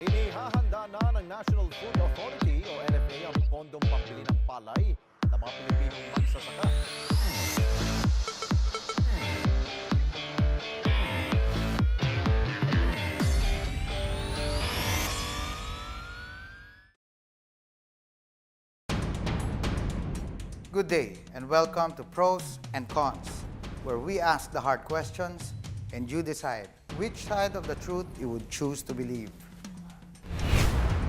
Inihahanda na ng National Food Authority o NFA ang pondong pambili ng palay ng mga Pilipinong magsasaka. Good day and welcome to Pros and Cons, where we ask the hard questions and you decide which side of the truth you would choose to believe.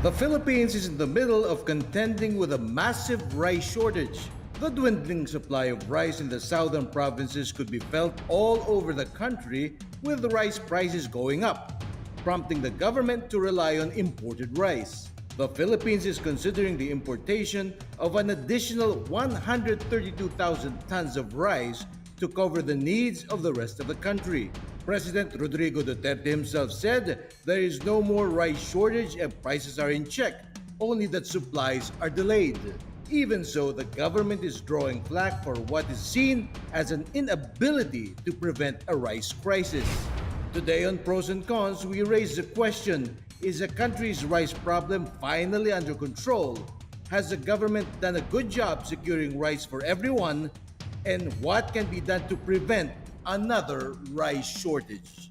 The Philippines is in the middle of contending with a massive rice shortage. The dwindling supply of rice in the southern provinces could be felt all over the country, with the rice prices going up, prompting the government to rely on imported rice. The Philippines is considering the importation of an additional 132,000 tons of rice to cover the needs of the rest of the country. President Rodrigo Duterte himself said there is no more rice shortage and prices are in check, only that supplies are delayed. Even so, the government is drawing flack for what is seen as an inability to prevent a rice crisis. Today on Pros and Cons, we raise the question, is the country's rice problem finally under control? Has the government done a good job securing rice for everyone? And what can be done to prevent another rice shortage?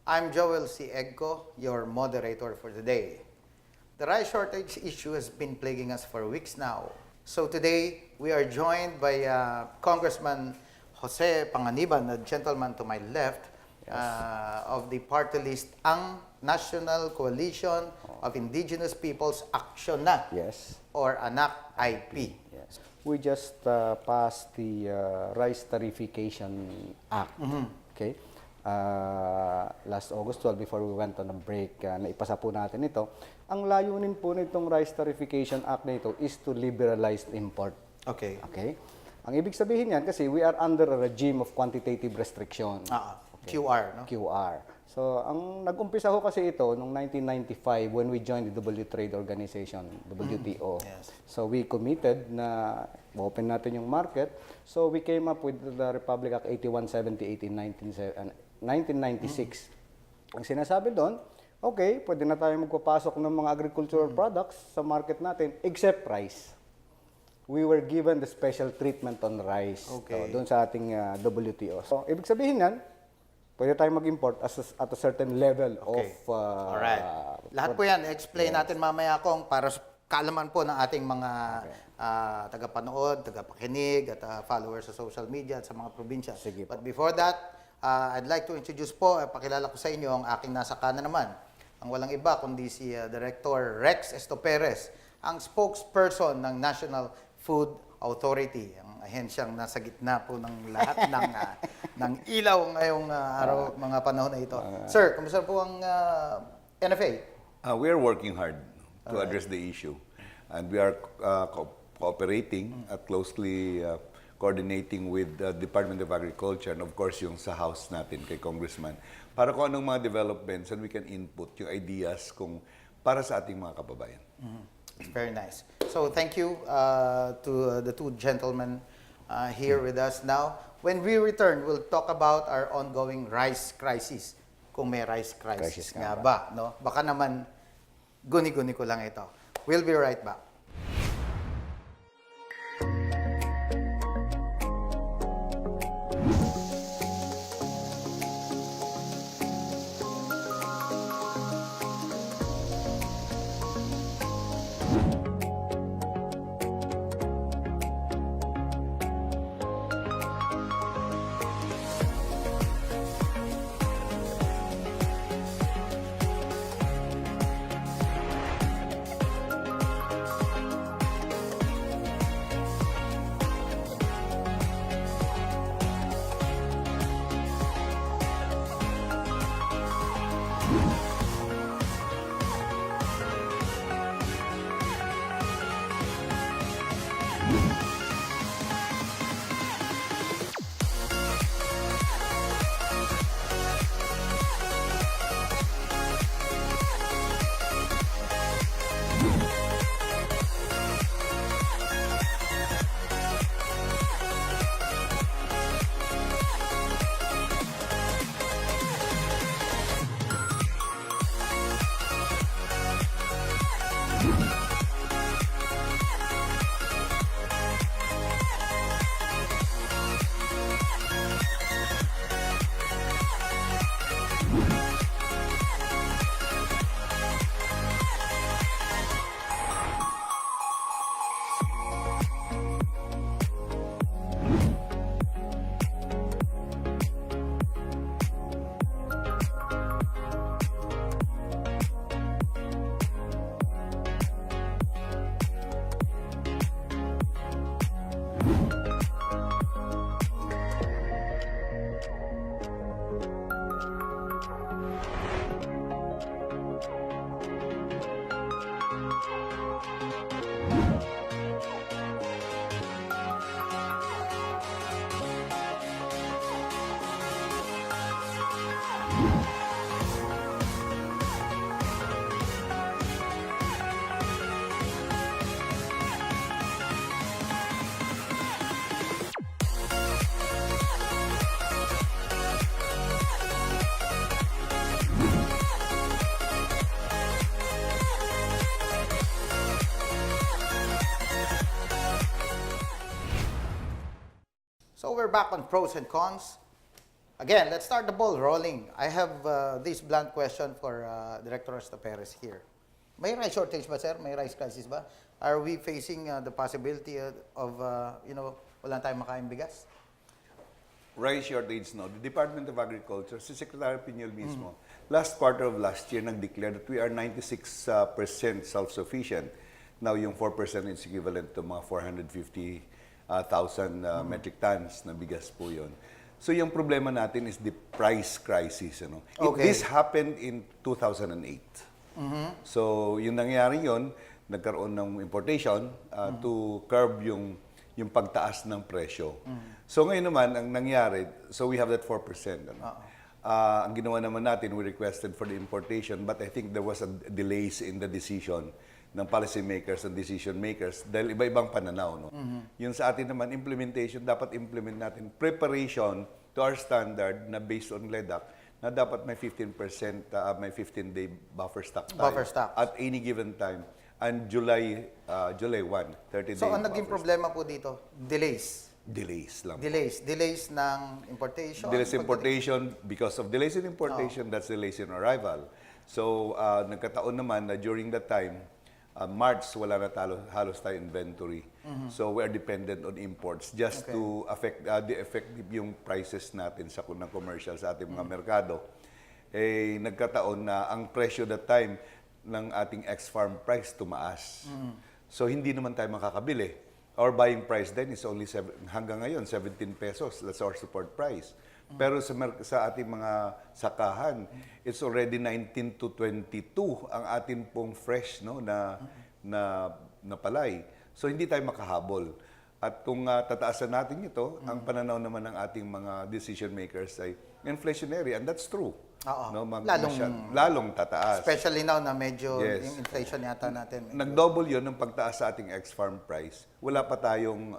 I'm Joel C. Egco, your moderator for today. The rice shortage issue has been plaguing us for weeks now. So today, we are joined by Congressman Jose Panganiban, the gentleman to my left, of the party list, ang National Coalition of Indigenous Peoples Aksyon-na, Yes. or ANAC IP. Yes. We just passed the Rice Tarification Act. Okay? Last August 12, before we went on a break, naipasa po natin ito. Ang layunin po nitong Rice Tarification Act na ito is to liberalize the import. Okay. Okay? Ang ibig sabihin yan, kasi we are under a regime of quantitative restriction. QR, no? QR. So, ang nag-umpisa ho kasi ito noong 1995 when we joined the World Trade Organization, WTO. Yes. So, we committed na open natin yung market. So, we came up with the Republic Act 8178 in 1996. Ang sinasabi doon, okay, pwede na tayo magpapasok ng mga agricultural products sa market natin except rice. We were given the special treatment on rice. Okay. So, doon sa ating WTO. So, ibig sabihin yan, pwede tayong mag-import at a certain level of... Alright. Lahat po yan, explain natin mamaya kung para kaalaman po ng ating mga tagapanood, tagapakinig at followers sa social media at sa mga probinsya. Sige po. But before that, I'd like to introduce po, pakilala ko sa inyo ang aking nasa kanan naman. Ang walang iba kundi si Director Rex Estoperez, ang spokesperson ng National Food Authority, ang ahensyang nasa gitna po ng lahat ng ilaw ngayong araw, mga panahon na ito. Sir, kumusta po ang NFA? We are working hard to address the issue. And we are cooperating at closely coordinating with the Department of Agriculture and of course yung sa house natin kay Congressman para kung anong mga developments and we can input yung ideas kung para sa ating mga kababayan. Very nice. So thank you to the two gentlemen here with us now. When we return, we'll talk about our ongoing rice crisis. Kung may rice crisis nga ba, no? Baka naman guni-guni ko lang ito. We'll be right back. we're back on pros and cons. Again, let's start the ball rolling. I have this blunt question for Director Asta Perez here. May rice shortage ba, sir? May rice crisis ba? Are we facing the possibility of, wala tayong makain bigas? Rice shortage, no. The Department of Agriculture, si Secretary Piñol mismo, last quarter of last year, nag-declare that we are 96% self-sufficient. Now, yung 4% is equivalent to mga 450,000 metric tons na bigas po yun. So, yung problema natin is the price crisis. This happened in 2008. So, yung nangyari yun, nagkaroon ng importation to curb yung pagtaas ng presyo. So ngayon naman, ang nangyari, so we have that 4%. Ang ginawa naman natin, we requested for the importation, but I think there was a delays in the decision ng policy makers and decision makers dahil iba-ibang pananaw. No? Yung sa atin naman, implementation, dapat implement natin preparation to our standard na based on LEDAC, na dapat may 15%, may 15-day buffer stock tayo at any given time. And July 1, 30-day So, ang naging problema po dito, delays. Delays lang. Delays ng importation. Delays importation, because of delays in importation, that's delays in arrival. So, nagkataon naman na during that time, March, wala na halos tayo inventory. So, we are dependent on imports just to affect yung prices natin sa ng commercial sa ating mga merkado. Eh, nagkataon na ang presyo that time ng ating ex-farm price tumaas. So, hindi naman tayo makakabili. Our buying price then is only hanggang ngayon, 17 pesos. That's our support price. Pero sa ating mga sakahan, it's already 19 to 22 ang ating pong fresh na palay. So, hindi tayo makahabol. At kung tataasan natin ito, ang pananaw naman ng ating mga decision makers ay inflationary, and that's true. No, lalong tataas. Especially now na medyo yung inflation yata natin. Nag-double yun ng pagtaas sa ating ex-farm price. Wala pa tayong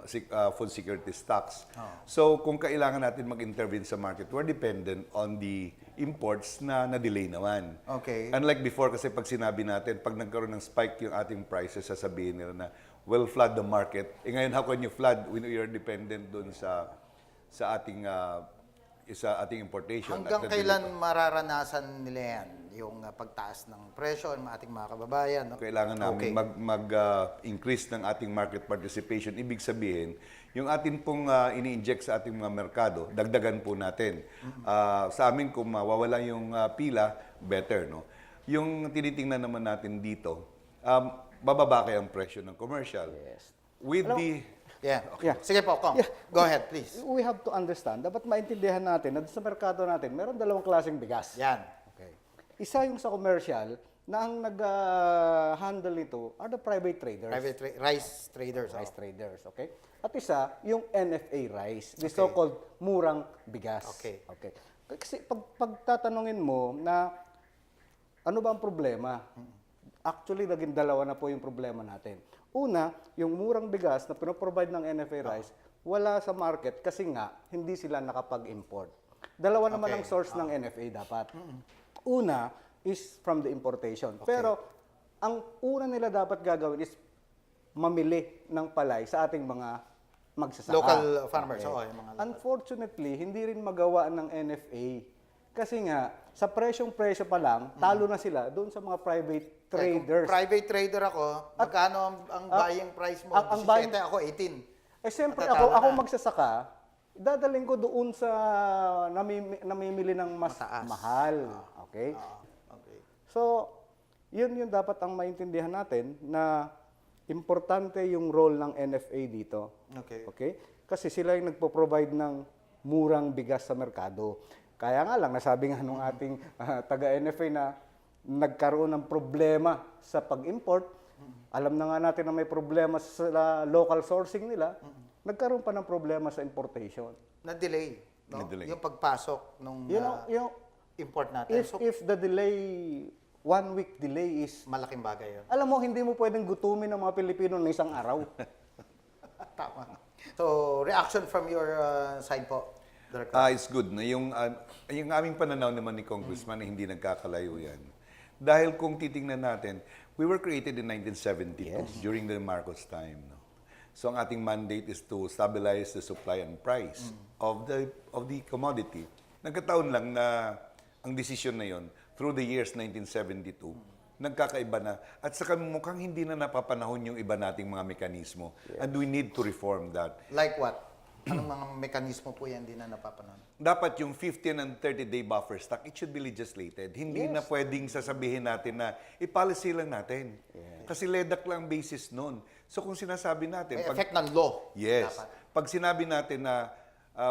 food security stocks. So, kung kailangan natin mag-intervene sa market, we're dependent on the imports na na-delay naman. Okay. Unlike before, kasi pag sinabi natin, pag nagkaroon ng spike yung ating prices, sasabihin nila na, well, flood the market. Eh ngayon, how can you flood when you're dependent dun sa ating importation? Hanggang kailan mararanasan nila yan? Yung pagtaas ng presyo ng ating mga kababayan? No? Kailangan namin mag-increase ng ating market participation. Ibig sabihin, yung atin pong ini-inject sa ating mga merkado, dagdagan po natin. Sa amin, kung mawawala yung pila, better. No? Yung tinitingnan naman natin dito, bababa kaya ang presyo ng commercial. Yes. With the... Sige po, Kong. Go ahead, please. We have to understand, dapat maintindihan natin na sa merkado natin, meron dalawang klaseng bigas. Yan. Okay. Isa yung sa commercial, na ang nag-handle nito are the private traders. Rice traders. Rice traders, okay? At isa, yung NFA rice, the so-called murang bigas. Okay. Kasi pagtatanungin mo na ano ba ang problema? Actually, naging dalawa na po yung problema natin. Una, yung murang bigas na pinoprovide ng NFA rice, wala sa market kasi nga, hindi sila nakapag-import. Dalawa naman ang source ng NFA dapat. Una is from the importation. Pero, ang una nila dapat gagawin is mamili ng palay sa ating mga magsasaka. Local farmers. Unfortunately, hindi rin magawa ng NFA. Kasi nga, sa presyong-presyo pa lang, talo na sila doon sa mga private traders. Kung private trader ako, magkano ang buying price mo? Ang 17, ako 18. Eh, siyempre, ako magsasaka, dadaling ko doon sa namimili ng mas mahal. Okay? So, yun dapat ang maintindihan natin na importante yung role ng NFA dito. Okay? Kasi sila yung nagpo-provide ng murang bigas sa merkado. Kaya nga lang, nasabi nga nung ating taga-NFA na nagkaroon ng problema sa pag-import. Alam na nga natin na may problema sa local sourcing nila. Nagkaroon pa ng problema sa importation. Na-delay. No? Na-delay. Yung pagpasok ng import natin. If the delay, 1 week delay is... Malaking bagay yun. Alam mo, hindi mo pwedeng gutumin ng mga Pilipino ng isang araw. Tama. So, reaction from your side po? It's good. No? Yung aming pananaw naman ni Congressman hindi nagkakalayo yan. Dahil kung titingnan natin, we were created in 1972 during the Marcos time. No? So ang ating mandate is to stabilize the supply and price. of the commodity. Nagkataon lang na ang desisyon na yon through the years 1972, nagkakaiba na. At saka mukhang hindi na napapanahon yung iba nating mga mekanismo. And we need to reform that. Like what? Anong mga mekanismo po yan di na napapanahon? Dapat yung 15 and 30-day buffer stock, it should be legislated. Hindi na pwedeng sasabihin natin na i-policy lang natin. Kasi LEDAC lang ang basis nun. So kung sinasabi natin... May effect ng law. Yes. Dapat. Pag sinabi natin na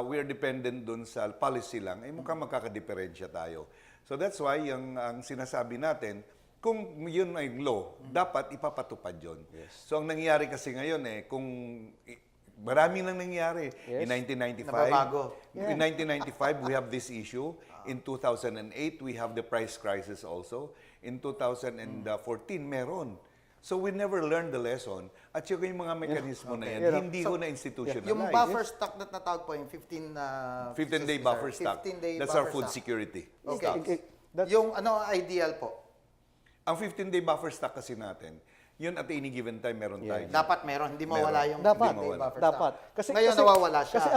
we are dependent dun sa policy lang, ay mukhang magkakadiferensya tayo. So that's why ang sinasabi natin, kung yun ay law, dapat ipapatupad yun. So ang nangyayari kasi ngayon kung marami nang nangyari. In 1995, Nababago. in 1995 we have this issue. In 2008 we have the price crisis also. In 2014 meron. So we never learned the lesson. At yung mga mekanismo na yan, hindi ho na institutionalized. Yung buffer stock na natawag po, yung 15-day buffer stock. 15-day That's buffer our food stock. security. Okay. That's- Yung ideal po? Ang 15-day buffer stock kasi natin, yun at any given time meron tayo. Dapat meron, hindi mawala yung Dapat. 15-day buffer Dapat. stock. Ngayon nawawala siya. Kasi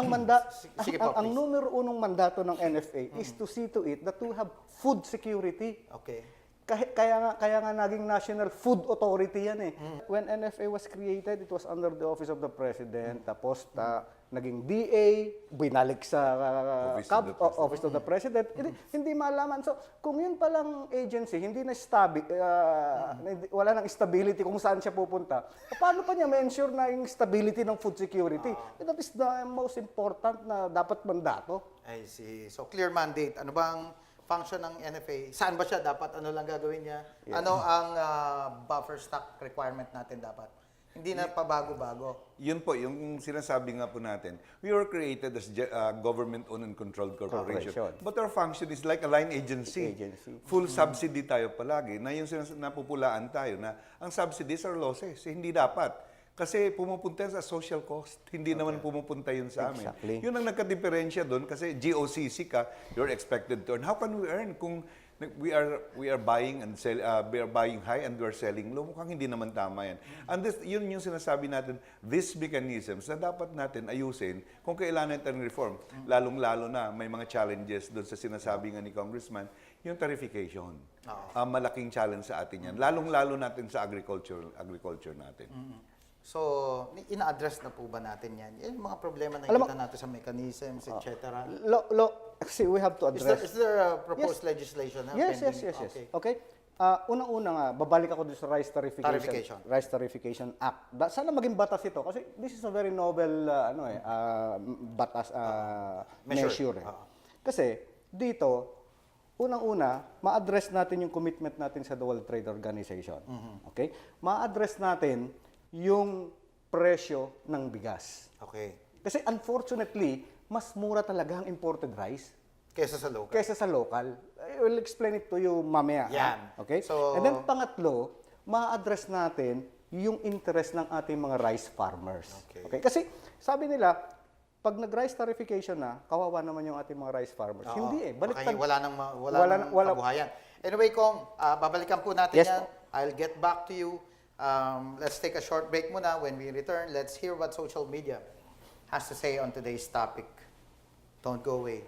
Sige po, ang please. numero unong mandato ng NFA is to see to it that we have food security. Okay. Kaya nga naging National Food Authority yan eh. When NFA was created, it was under the office of the President. Tapos naging DA, binalik sa Office of the President. Hindi malaman. So, kung yun palang agency, hindi na wala nang stability kung saan siya pupunta, paano pa niya ma-ensure na yung stability ng food security? That is the most important na dapat mandato. I see. So, clear mandate. Ano bang function ng NFA? Saan ba siya? Dapat ano lang gagawin niya? Ano ang buffer stock requirement natin dapat? Hindi na pabago-bago. Yun po, yung sinasabi nga po natin, we were created as government-owned and controlled corporation. But our function is like a line agency. Full subsidy tayo palagi. Na yung napupulaan tayo na ang subsidies are losses. Hindi dapat. Kasi pumupunta sa social cost. Hindi naman pumupunta yun sa amin. Exactly. Yun ang nagka-diferensya doon kasi GOCC ka, you're expected to earn. How can we earn kung we are buying and we are buying high and we are selling low? Mukhang hindi naman tama yan. And yun yung sinasabi natin, these mechanisms na dapat natin ayusin kung kailangan natin reform. Lalong-lalo na may mga challenges doon sa sinasabi nga ni Congressman, yung tarification. Malaking challenge sa atin yan. Lalong-lalo natin sa agriculture natin. So, ina-address na po ba natin yan? Yung mga problema na nakikita natin sa mechanisms, etc. Kasi we have to address. Is there a proposed legislation? Yes. pending? Okay. Unang-una nga, babalik ako dun sa Rice Tarification Act. Sana maging batas ito kasi this is a very novel batas measure. Kasi dito, unang-una, ma-address natin yung commitment natin sa the World Trade Organization. Okay? Ma-address natin yung presyo ng bigas. Okay. Kasi unfortunately, mas mura talaga ang imported rice Kesa sa local. kaysa sa local. I will explain it to you mamaya. Yan. Okay? So- And then pangatlo, ma-address natin yung interest ng ating mga rice farmers. Okay. Kasi sabi nila, pag nag-rice tarification na, kawawa naman yung ating mga rice farmers. Hindi eh. Baliktad. Wala nang Wala- kabuhayan. Anyway, Kong, babalikan po natin Yes yan. po. I'll get back to you. Let's take a short break muna. When we return, let's hear what social media has to say on today's topic. Don't go away.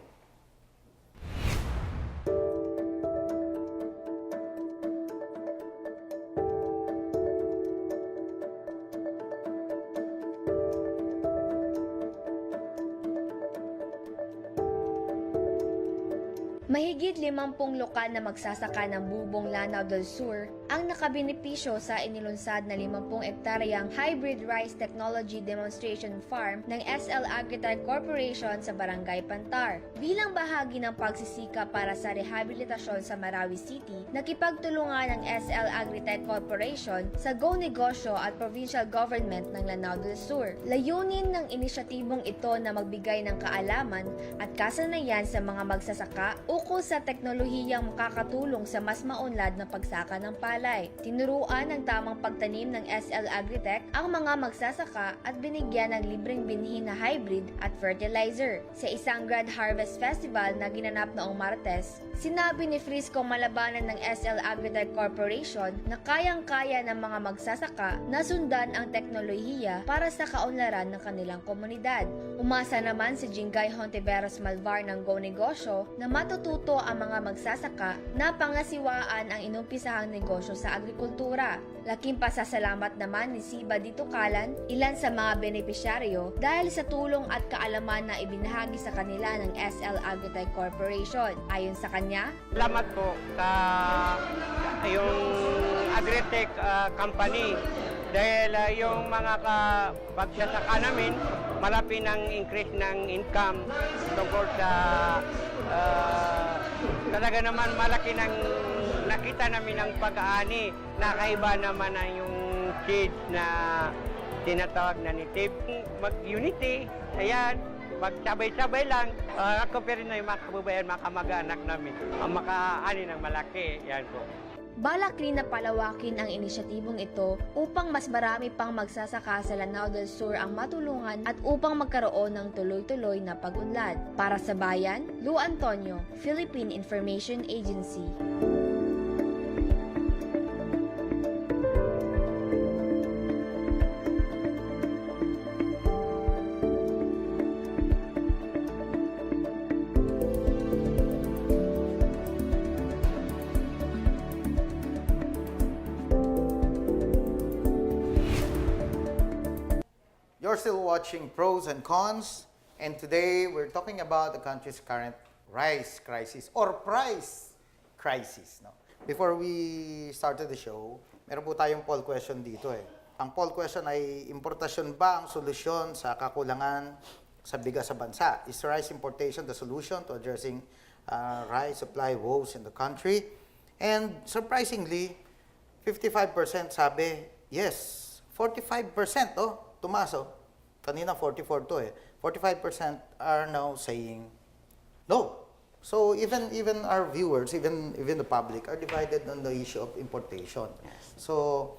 Mahigit 50 lokal na magsasaka ng bubong Lanao del Sur ang nakabenepisyo sa inilunsad na 50 ektaryang Hybrid Rice Technology Demonstration Farm ng SL Agritech Corporation sa Barangay Pantar. Bilang bahagi ng pagsisika para sa rehabilitasyon sa Marawi City, nakipagtulungan ng SL Agritech Corporation sa Go Negosyo at Provincial Government ng Lanao del Sur. Layunin ng inisyatibong ito na magbigay ng kaalaman at kasanayan sa mga magsasaka ukol sa teknolohiyang makakatulong sa mas maunlad na pagsaka ng palay. Tinuruan ng tamang pagtanim ng SL Agritech ang mga magsasaka at binigyan ng libreng binhi na hybrid at fertilizer. Sa isang Grand Harvest Festival na ginanap noong Martes, sinabi ni Frisco Malabanan ng SL Agritech Corporation na kayang-kaya ng mga magsasaka na sundan ang teknolohiya para sa kaunlaran ng kanilang komunidad. Umasa naman si Jingay Hontiveros Malvar ng Go Negosyo na matututo ang mga magsasaka na pangasiwaan ang inumpisahang negosyo sa agrikultura. Laking pasasalamat naman ni Siba Ditukalan, ilan sa mga benepisyaryo dahil sa tulong at kaalaman na ibinahagi sa kanila ng SL Agritech Corporation. Ayon sa kanya, salamat po sa yung Agritech company dahil yung mga pagsasaka namin malaki ng increase ng income tungkol sa talaga naman malaki ng nakita namin ng pag-aani. Nakaiba naman na yung seeds na tinatawag na native. Mag-unity, ayan, magsabay-sabay lang. Ako pero na yung mga kababayan, mga kamag-anak namin, ang makaani ng malaki, yan po. balak rin na palawakin ang inisyatibong ito upang mas marami pang magsasaka sa Lanao del Sur ang matulungan at upang magkaroon ng tuloy-tuloy na pag-unlad. Para sa Bayan, Lu Antonio, Philippine Information Agency. You're still watching Pros and Cons, and today we're talking about the country's current rice crisis or price crisis. No? Before we started the show, meron po tayong poll question dito eh. Ang poll question ay, importasyon ba ang solusyon sa kakulangan sa bigas sa bansa? Is rice importation the solution to addressing rice supply woes in the country? And surprisingly, 55% sabi yes. 45% tumaso. Kanina 44 to eh. 45% are now saying no. So even our viewers, even the public are divided on the issue of importation. Yes. So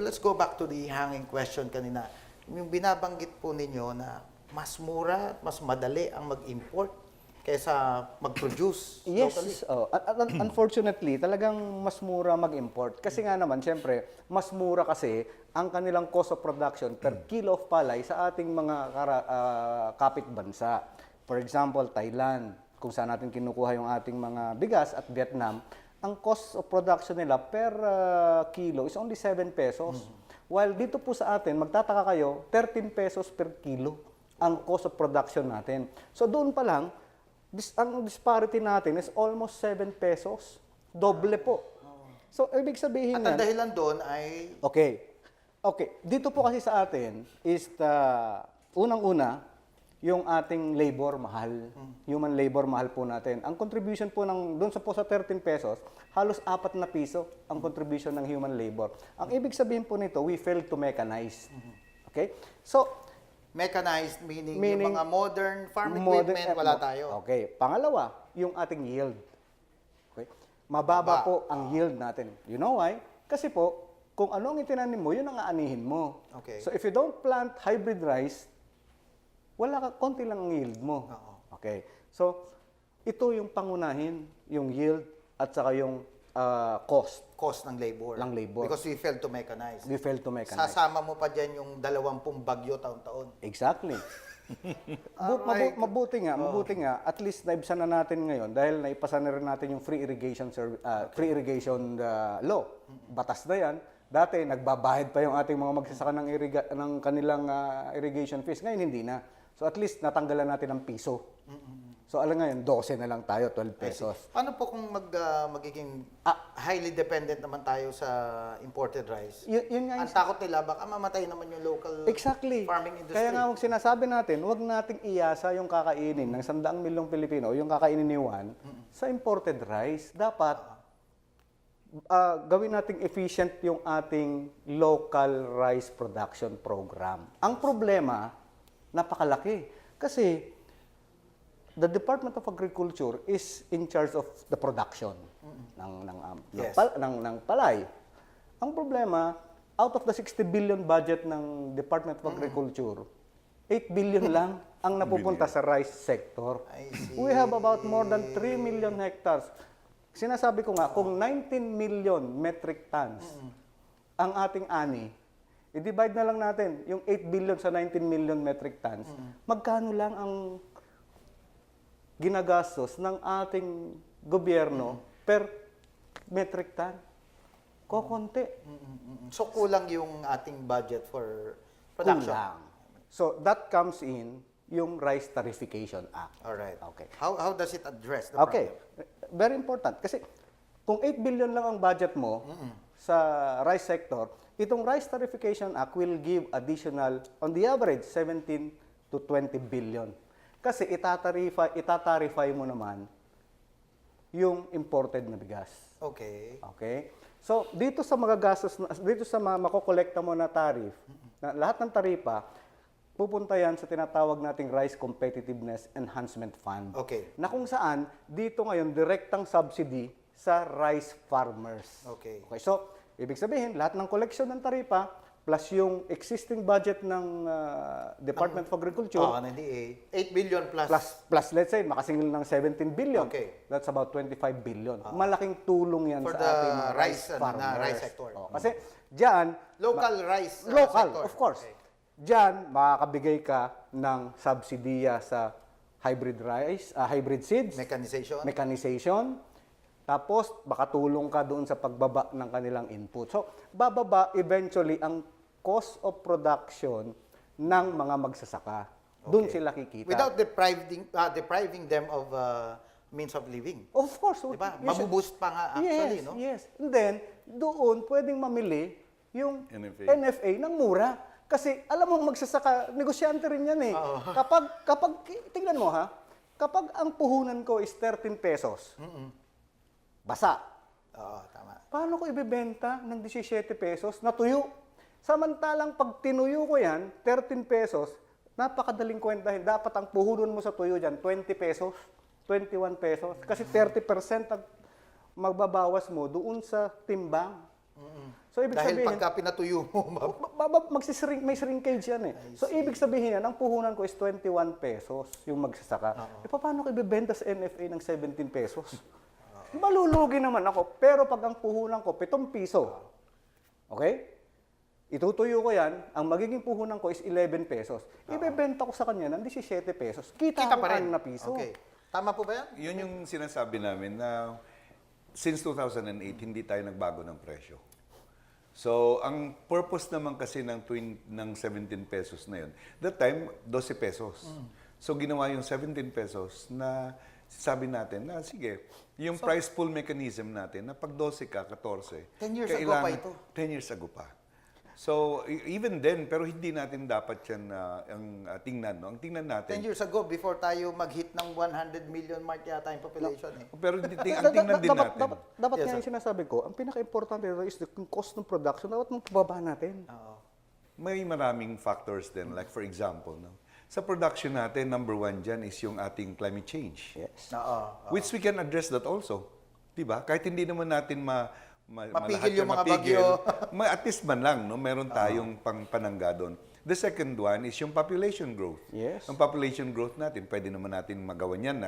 let's go back to the hanging question kanina. Yung binabanggit po ninyo na mas mura at mas madali ang mag-import kaysa mag-produce locally. Yes. Unfortunately, talagang mas mura mag-import. Kasi nga naman, siyempre, mas mura kasi ang kanilang cost of production per kilo of palay sa ating mga kapitbansa. For example, Thailand, kung saan natin kinukuha yung ating mga bigas, at Vietnam, ang cost of production nila per kilo is only 7 pesos. While dito po sa atin, magtataka kayo, 13 pesos per kilo ang cost of production natin. So doon pa lang, ang disparity natin is almost 7 pesos. Doble po. So, ibig sabihin at ang dahilan doon ay... Okay. Dito po kasi sa atin is unang-una, yung ating labor mahal. Human labor mahal po natin. Ang contribution po doon po sa 13 pesos, halos 4 na piso ang contribution ng human labor. Ang ibig sabihin po nito, we failed to mechanize. Okay? So, mechanized, meaning yung mga modern farm equipment, wala tayo. Okay. Pangalawa, yung ating yield. Okay? Mababa po ang yield natin. You know why? Kasi po, kung ano ang itinanim mo, yun ang aanihin mo. Okay. So if you don't plant hybrid rice, konti lang ang yield mo. Okay. So, ito yung pangunahin, yung yield at saka yung cost. Cost ng labor. Because we failed to mechanize. Sasama mo pa dyan yung 20 bagyo taon-taon. Exactly. Mabuti nga, at least naibsan na natin ngayon dahil naipasa na rin natin yung free irrigation law. Batas na yan. Dati, nagbabayad pa yung ating mga magsasaka ng kanilang irrigation fees. Ngayon, hindi na. So at least, natanggalan natin ng piso. So alam ngayon, 12 na lang tayo, 12 pesos. Paano po kung magiging highly dependent naman tayo sa imported rice? Yun nga ang takot nila, baka mamatay naman yung local farming industry. Kaya nga, sinasabi natin, huwag nating iasa yung kakainin ng 100 milyong Pilipino, yung kakainin ni Juan, sa imported rice. Dapat, gawin nating efficient yung ating local rice production program. Ang problema, napakalaki. Kasi, the Department of Agriculture is in charge of the production Yes. ng palay. Ang problema, out of the 60 billion budget ng Department of Agriculture, 8 billion lang ang napupunta sa rice sector. I see. We have about more than 3 million hectares. Sinasabi ko nga, kung 19 million metric tons ang ating ani, i-divide na lang natin yung 8 billion sa 19 million metric tons, magkano lang ang ginagastos ng ating gobyerno per metric ton? Kokonti. So kulang yung ating budget for production. Kulang. So that comes in yung Rice Tarification Act. All right. Okay. How does it address the Okay. problem? Very important. Kasi kung 8 billion lang ang budget mo sa rice sector, itong Rice Tarification Act will give additional, on the average, 17 to 20 billion. Kasi itatarify mo naman yung imported na bigas. Okay. Okay? So, dito sa mga gastos, dito sa mga makokolekta mo na tariff, na lahat ng taripa, pupunta yan sa tinatawag nating Rice Competitiveness Enhancement Fund. Okay. Na kung saan, dito ngayon, direktang subsidy sa rice farmers. Okay. Okay, so, ibig sabihin, lahat ng koleksyon ng taripa, plus yung existing budget ng Department of Agriculture, ng DA, 8 billion plus. plus let's say, makasingil ng 17 billion. Okay. That's about 25 billion. Malaking tulong yan For sa the ating mga rice, farmers. rice sector. Kasi dyan, Local rice local, sector. of course. Okay. Dyan, makakabigay ka ng subsidiya sa hybrid rice, hybrid seeds, mechanization. Tapos, baka tulong ka doon sa pagbaba ng kanilang input. So, bababa eventually ang cost of production ng mga magsasaka. Doon sila kikita. Without depriving them of means of living. Of course. Diba? Yes. Mabuboost pa nga actually, Yes, no? yes. And then, doon pwedeng mamili yung NFA. NFA ng mura. Kasi alam mo, magsasaka, negosyante rin yan eh. Kapag, tingnan mo ha, kapag ang puhunan ko is 13 pesos, basa. Oo, tama. Paano ko ibebenta ng 17 pesos na tuyo? Samantalang pag tinuyo ko yan, 13 pesos, napakadaling kwentahin. Dapat ang puhunan mo sa tuyo dyan, 20 pesos, 21 pesos. Kasi 30% ang magbabawas mo doon sa timbang. So, ibig Dahil sabihin, pagka pinatuyo mo, may shrinkage yan eh. So, ibig sabihin yan, ang puhunan ko is 21 pesos yung magsasaka. E paano ko ibebenta sa NFA ng 17 pesos? Malulugi naman ako. Pero pag ang puhunan ko, 7 piso. Okay? Itutuyo ko yan, ang magiging puhunan ko is 11 pesos. Ibebenta ko sa kanya ng 17 pesos. Kita ko pa rin. na piso. Okay. Tama po ba yan? Yun yung sinasabi namin na since 2008, hindi tayo nagbago ng presyo. So, ang purpose naman kasi ng 17 pesos na yun, that time, 12 pesos. So, ginawa yung 17 pesos na sabi natin na sige, yung price pool mechanism natin na pag 12 ka, 14, 10 years ago pa ito. 10 years ago pa. So, even then, pero hindi natin dapat yan ang tingnan. No? Ang tingnan 10 natin. years ago, before tayo mag-hit ng 100 million mark yata yung population eh. Pero ang tingnan din natin. Dapat Yes, nga yung sinasabi ko, ang pinaka-importante dito is the cost ng production. Dapat mong pababa natin. May maraming factors din. Like for example, no? Sa production natin, number 1 dyan is yung ating climate change. Yes. Which we can address that also. Diba? Kahit hindi naman natin Mapigil yung mga bagyo. At least man lang, no? Meron tayong panangga doon. The second one is yung population growth. Yes. Ang population growth natin, pwede naman natin magawa niyan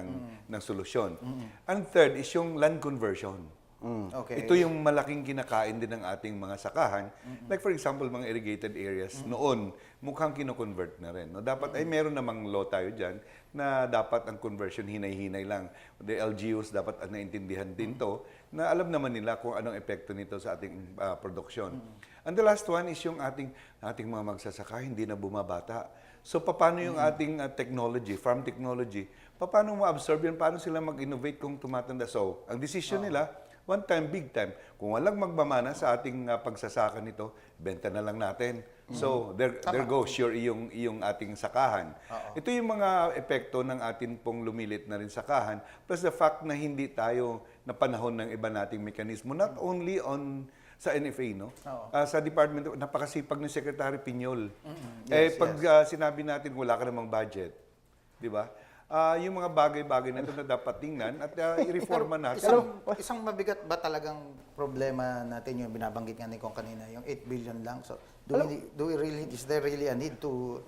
ng solusyon. And third is yung land conversion. Okay. Ito yung malaking kinakain din ng ating mga sakahan. Like for example, mga irrigated areas, noon, mukhang kino-convert na rin. No? Dapat, meron namang law tayo dyan na dapat ang conversion hinay-hinay lang. The LGUs dapat naintindihan din to na alam naman nila kung anong epekto nito sa ating produksyon. And the last one is yung ating mga magsasaka, hindi na bumabata. So, paano yung ating technology, farm technology, paano ma-absorb yan, paano sila mag-innovate kung tumatanda? So, ang decision nila, one time, big time. Kung walang magmamana sa ating pagsasaka nito, benta na lang natin. So, there goes yung ating sakahan. Ito yung mga epekto ng ating pong lumilit na rin sakahan. Plus the fact na hindi tayo napanahon ng iba nating mekanismo, not only sa NFA, no? Sa department, napakasipag ng Secretary Piñol. Pag sinabi natin wala ka namang budget, di ba? yung mga bagay-bagay na ito na dapat tingnan at i-reforma natin. Isang mabigat ba talagang problema natin yung binabanggit nga ni Kong kanina, yung 8 billion lang. So, is there really a need to,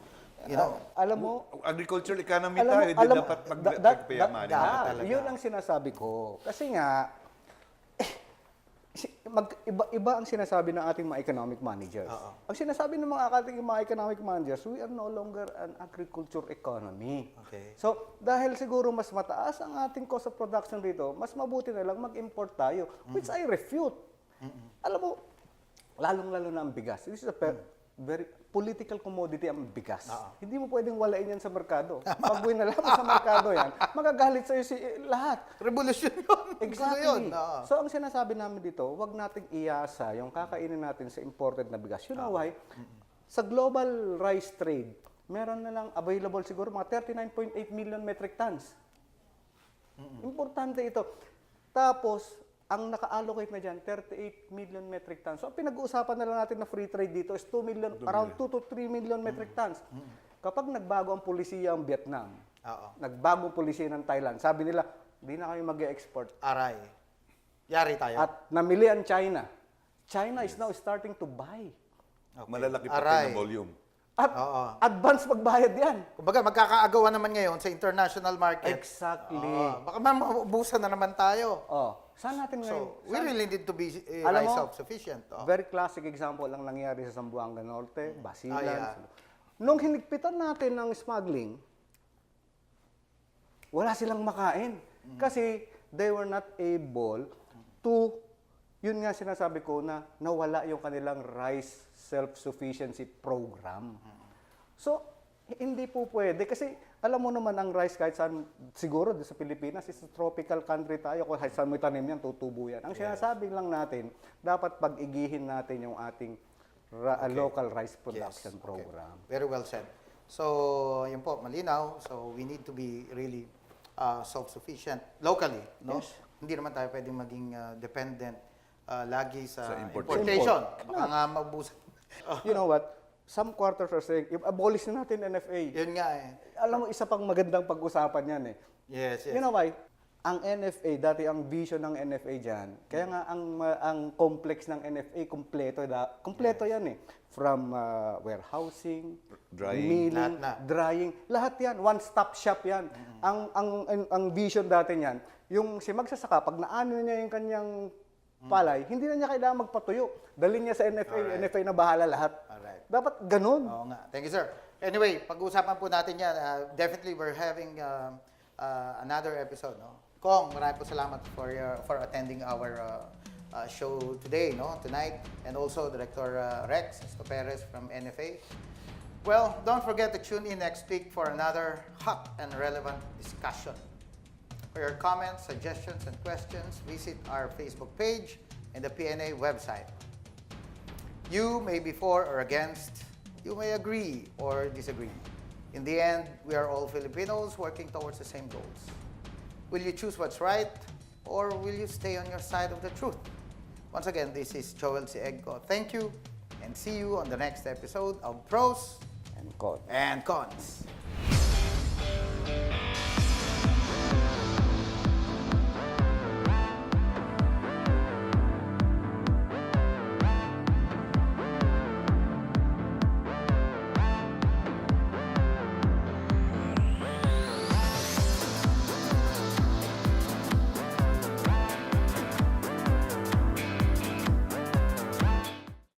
alam mo, Agricultural economy alam mo, tayo, hindi dapat pagpayamanin. yun ang sinasabi ko. Kasi nga, iba ang sinasabi ng ating mga economic managers. Ang sinasabi ng ating mga economic managers, we are no longer an agriculture economy. Okay. So, dahil siguro mas mataas ang ating cost of production dito, mas mabuti na lang mag-import tayo, which I refute. Alam mo, lalong-lalo na ang bigas. This is a very political commodity ang bigas. Hindi mo pwedeng walain yan sa merkado. Pag winala mo sa merkado yan, magagalit sa'yo lahat. Revolution yun. Exactly. Yun. So, ang sinasabi namin dito, wag nating iasa yung kakainin natin sa imported na bigas. You know why? Sa global rice trade, meron na lang available siguro mga 39.8 million metric tons. Importante ito. Tapos, ang naka-allocate na dyan, 38 million metric tons. So, ang pinag-uusapan na lang natin na free trade dito is around 2 to 3 million metric tons. Kapag nagbago ang polisiya ng Vietnam, nagbago ang polisiya ng Thailand, sabi nila, hindi na kami mag-export. Aray. Yari tayo. At namili ang China. China is now starting to buy. Malalaki pa rin na volume. At advance magbayad yan. Kumbaga, magkakaagawan naman ngayon sa international market. Exactly. Baka maubusan na naman tayo. Saan natin ngayon? So, we really need to be Alam rice mo, self-sufficient. Very classic example ang nangyari sa Zamboanga Norte, Basilan. Nung hinigpitan natin ng smuggling, wala silang makain. Kasi they were not able to, yun nga sinasabi ko na nawala yung kanilang rice self-sufficiency program. So, hindi po pwede. Kasi alam mo naman ang rice kahit saan, siguro sa Pilipinas, is a tropical country tayo. Kung kahit saan mo itanim yan, tutubo yan. Ang sinasabi lang natin, dapat pag-igihin natin yung ating local rice production program. Very well said. So, yun po, malinaw. So, we need to be really self-sufficient locally. No? Yes. Hindi naman tayo pwedeng maging dependent lagi sa importation. importation. Baka nga maubusan. You know what? Some quarters are saying, abolish na natin NFA. Yun nga eh. Alam mo, isa pang magandang pag-usapan yan eh. Yes. You know why? Ang NFA, dati ang vision ng NFA dyan, kaya nga ang complex ng NFA, kompleto yan eh. From warehousing, Drying. milling, Lahat na. drying, lahat yan. One-stop shop yan. Ang vision dati niyan, yung si magsasaka, pag naano niya yung kanyang palay, hindi na niya kailangan magpatuyo. Dalhin niya sa NFA, NFA na bahala lahat. Alright. Dapat ganun. Oo nga. Thank you, sir. Anyway, pag-uusapan po natin yan. Definitely, we're having another episode. No? Kong, maraming po salamat for attending our show today, no? Tonight. And also, Director Rex Perez from NFA. Well, don't forget to tune in next week for another hot and relevant discussion. For your comments, suggestions, and questions, visit our Facebook page and the PNA website. You may be for or against, you may agree or disagree. In the end, we are all Filipinos working towards the same goals. Will you choose what's right or will you stay on your side of the truth? Once again, this is Joel C. Egco. Thank you and see you on the next episode of Pros And God. and Cons.